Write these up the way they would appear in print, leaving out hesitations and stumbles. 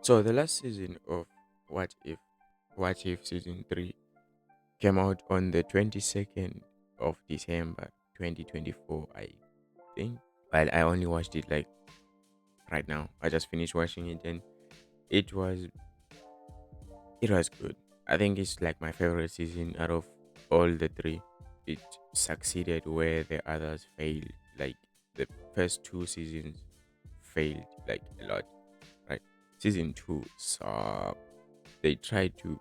So the last season of What If, What If season 3 came out on the 22nd of December 2024, I think. But I only watched it like right now. I just finished watching it and it was it was good. I think it's like my favorite season out of all the three. It succeeded where the others failed. Like the first two seasons failed like a lot, right? Season two sucked. They tried to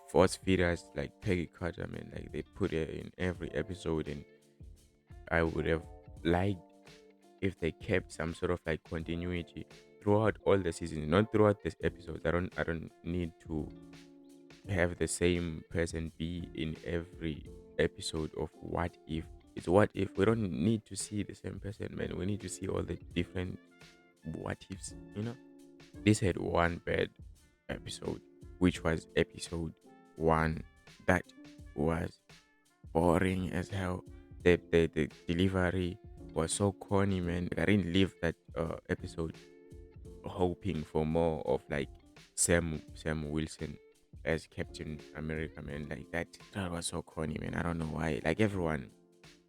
force feed us like Peggy Carter, man. Like they put it in every episode, and I would have liked if they kept some sort of like continuity throughout all the seasons, not throughout this episodes. I don't need to have the same person be in every episode of What If. It's What If. We don't need to see the same person, man. We need to see all the different what ifs, you know? This had one bad episode, which was episode one. That was boring as hell. The delivery was so corny, man. I didn't leave that episode hoping for more of like Sam Wilson as Captain America, man. Like that was so corny, man. I don't know why. Like everyone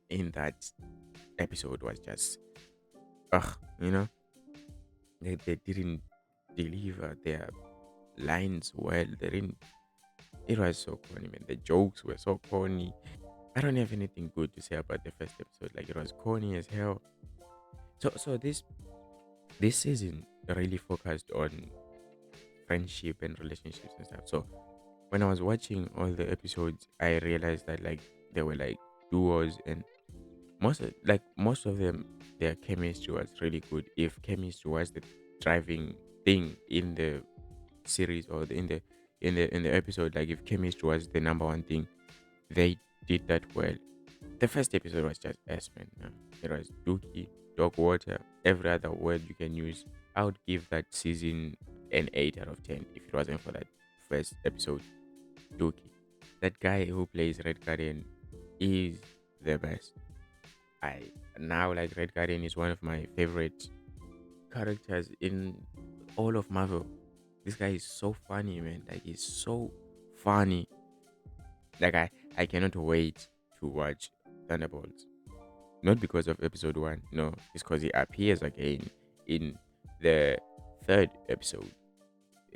in that episode was just ugh, you know. They didn't deliver their lines well. They didn't. It was so corny, man. The jokes were so corny. I don't have anything good to say about the first episode. Like it was corny as hell. So this season really focused on friendship and relationships and stuff. So when I was watching all the episodes, I realized that like they were like duos, and most of them, their chemistry was really good. If chemistry was the driving thing in the series or in the episode, like if chemistry was the number one thing, they did that well. The first episode was just S, man. It was dookie, dog water, every other word you can use. I would give that season an 8 out of 10 if it wasn't for that first episode. Dookie. That guy who plays Red Guardian is the best. I now like Red Guardian is one of my favorite characters in all of Marvel. This guy is so funny, man. Like he's so funny. Like I cannot wait to watch Thunderbolts. Not because of episode one, no, it's because he appears again in the third episode,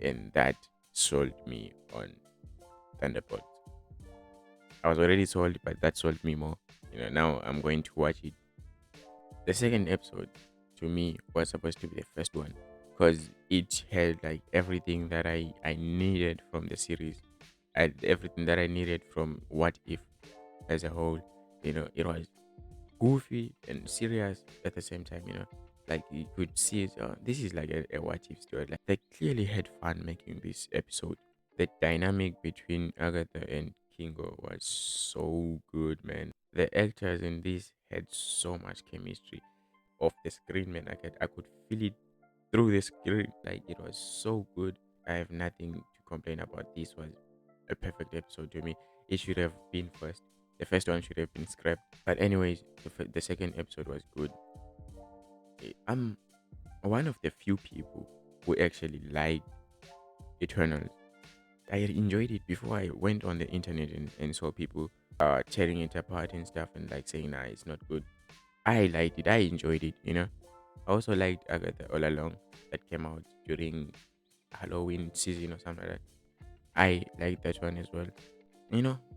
and that sold me on Thunderbolts. I was already sold, but that sold me more. Now I'm going to watch it. The second episode, to me, was supposed to be the first one because it had like everything that I needed from the series, and everything that I needed from What If as a whole. It was goofy and serious at the same time. Like you could see it. This is like a What If story. Like they clearly had fun making this episode. The dynamic between Agatha and Kingo was so good, man. The actors in this had so much chemistry off the screen, man. I could feel it through the screen. Like it was so good. I have nothing to complain about. This was a perfect episode to me. It should have been first. The first one should have been scrapped. But anyways, the second episode was good. I'm one of the few people who actually liked Eternals. I enjoyed it before I went on the internet and saw people tearing it apart and stuff and like saying nah, it's not good. I liked it. I enjoyed it. I also liked Agatha All Along that came out during Halloween season or something like that. I liked that one as well.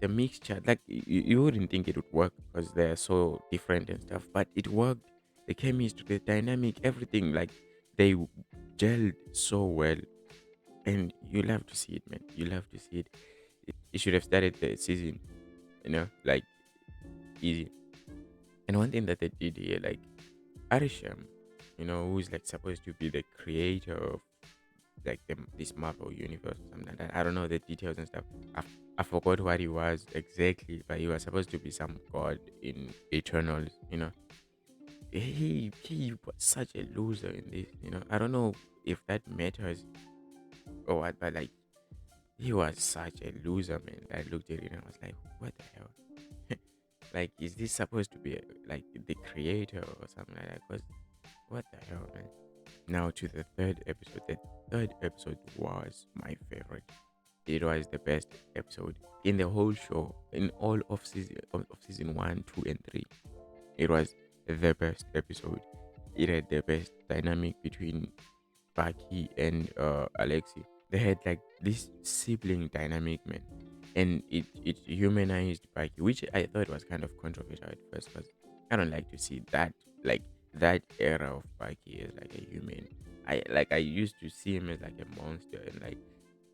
The mixture, like you wouldn't think it would work because they're so different and stuff, but it worked. The chemistry, the dynamic, everything, like they gelled so well, and you love to see it, man. You love to see it. It should have started the season, like easy. And one thing that they did here, like Arisham, who's like supposed to be the creator of like this Marvel universe or something like that. I don't know the details and stuff. I forgot what he was exactly, but he was supposed to be some god in Eternals. He was such a loser in this. I don't know if that matters or what, but like he was such a loser, man. I looked at it and I was like, what the hell? Like, is this supposed to be like the creator or something like that? Because what the hell, man? Now to the third episode. The third episode was my favorite. It was the best episode in the whole show, in all of season one, two, and three. It was the best episode. It had the best dynamic between Baki and Alexi. They had like this sibling dynamic, man, and it humanized Baki, which I thought was kind of controversial at first because I don't like to see that, like, that era of Baki as like a human. I used to see him as like a monster and like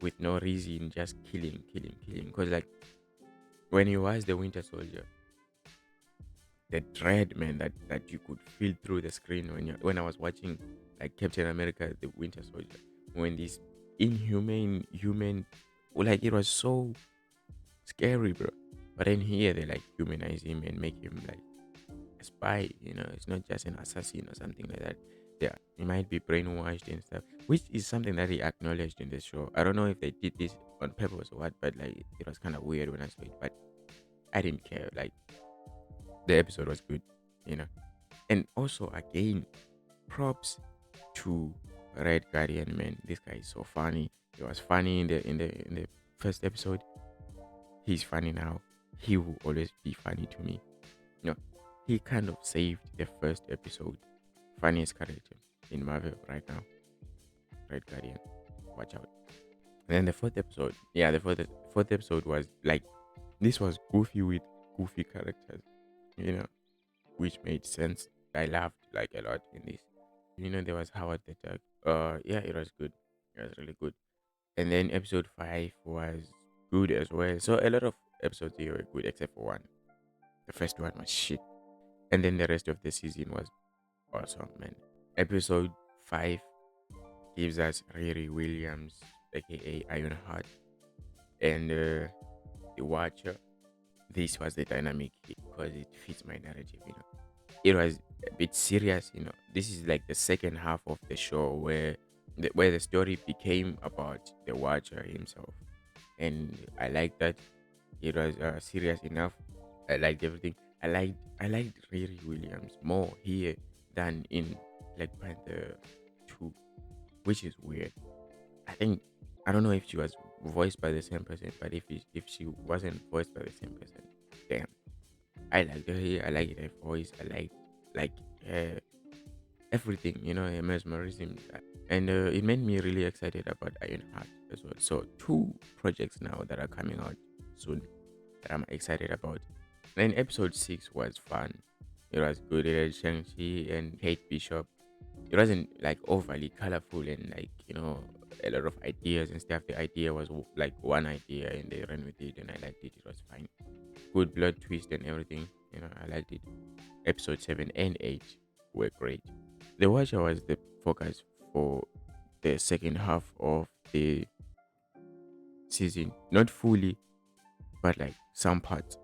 with no reason, just killing. Because like when he was the Winter Soldier, the dread, man, that you could feel through the screen when I was watching like Captain America the Winter Soldier, when this inhumane human, well, like, it was so scary, bro. But then here they like humanize him and make him like a spy, it's not just an assassin or something like that. Yeah, he might be brainwashed and stuff, which is something that he acknowledged in the show. I don't know if they did this on purpose or what, but like it was kind of weird when I saw it, but I didn't care. Like, the episode was good, you know. And also, again, props to Red Guardian, man. This guy is so funny. He was funny in the first episode. He's funny now. He will always be funny to me. You know, he kind of saved the first episode. Funniest character in Marvel right now. Red Guardian. Watch out. And then the fourth episode. Yeah, the fourth episode was like, this was goofy with goofy characters. You know, which made sense. I laughed like a lot in this. There was Howard the Duck. Yeah, it was good. It was really good. And then episode five was good as well. So a lot of episodes here were good except for one. The first one was shit. And then the rest of the season was awesome, man. Episode five gives us Riri Williams, aka Ironheart, and the Watcher. This was the dynamic because it fits my narrative. It was a bit serious. This is like the second half of the show where the story became about the Watcher himself, and I like that. It was serious enough. I liked everything. I liked Riri Williams more here than in Black Panther 2, which is weird. I don't know if she was voiced by the same person, but if she wasn't voiced by the same person, damn. I liked her here. I liked her voice. I like her everything. Her mesmerism, and it made me really excited about Ironheart as well. So two projects now that are coming out soon that I'm excited about. And episode six was fun. It was good. It had Shang-Chi and Kate Bishop. It wasn't like overly colorful and like, a lot of ideas and stuff. The idea was like one idea and they ran with it and I liked it. It was fine. Good blood twist and everything. I liked it. Episode 7 and 8 were great. The Watcher was the focus for the second half of the season. Not fully, but like some parts.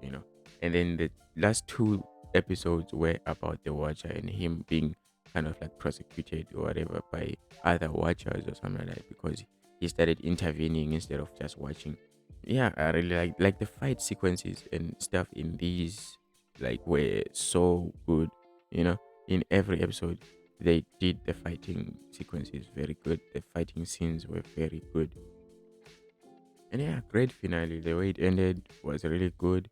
And then the last two episodes were about the Watcher and him being kind of like prosecuted or whatever by other Watchers or something like that because he started intervening instead of just watching. Yeah, I really like the fight sequences and stuff in these like were so good. In every episode they did the fighting sequences very good. The fighting scenes were very good. And yeah, great finale. The way it ended was really good.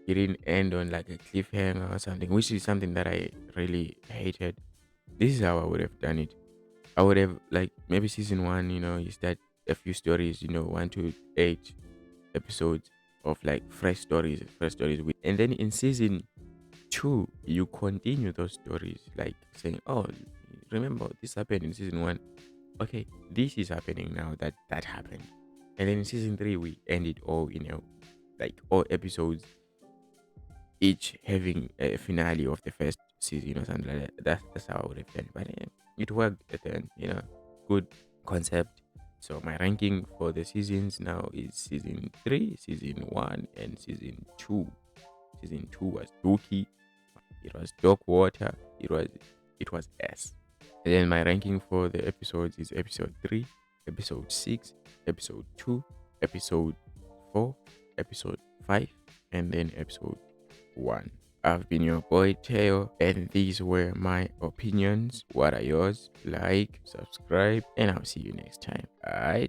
It didn't end on like a cliffhanger or something, which is something that I really hated. This is how I would have done it. I would have like maybe season one, you start a few stories, 1 to 8 episodes of like fresh stories and then in season two you continue those stories, like saying, oh, remember this happened in season one. Okay, this is happening now, that happened. And then in season three we end it all, like all episodes each having a finale of the first season or something like that. That's how I would have done it. But it worked at the end, good concept. So my ranking for the seasons now is season 3, season 1, and season 2. Season 2 was Dookie. It was Dark Water. It was S. And then my ranking for the episodes is episode 3, episode 6, episode 2, episode 4, episode 5, and then episode 1. I've been your boy Teo, and these were my opinions. What are yours? Like, subscribe, and I'll see you next time. Alright.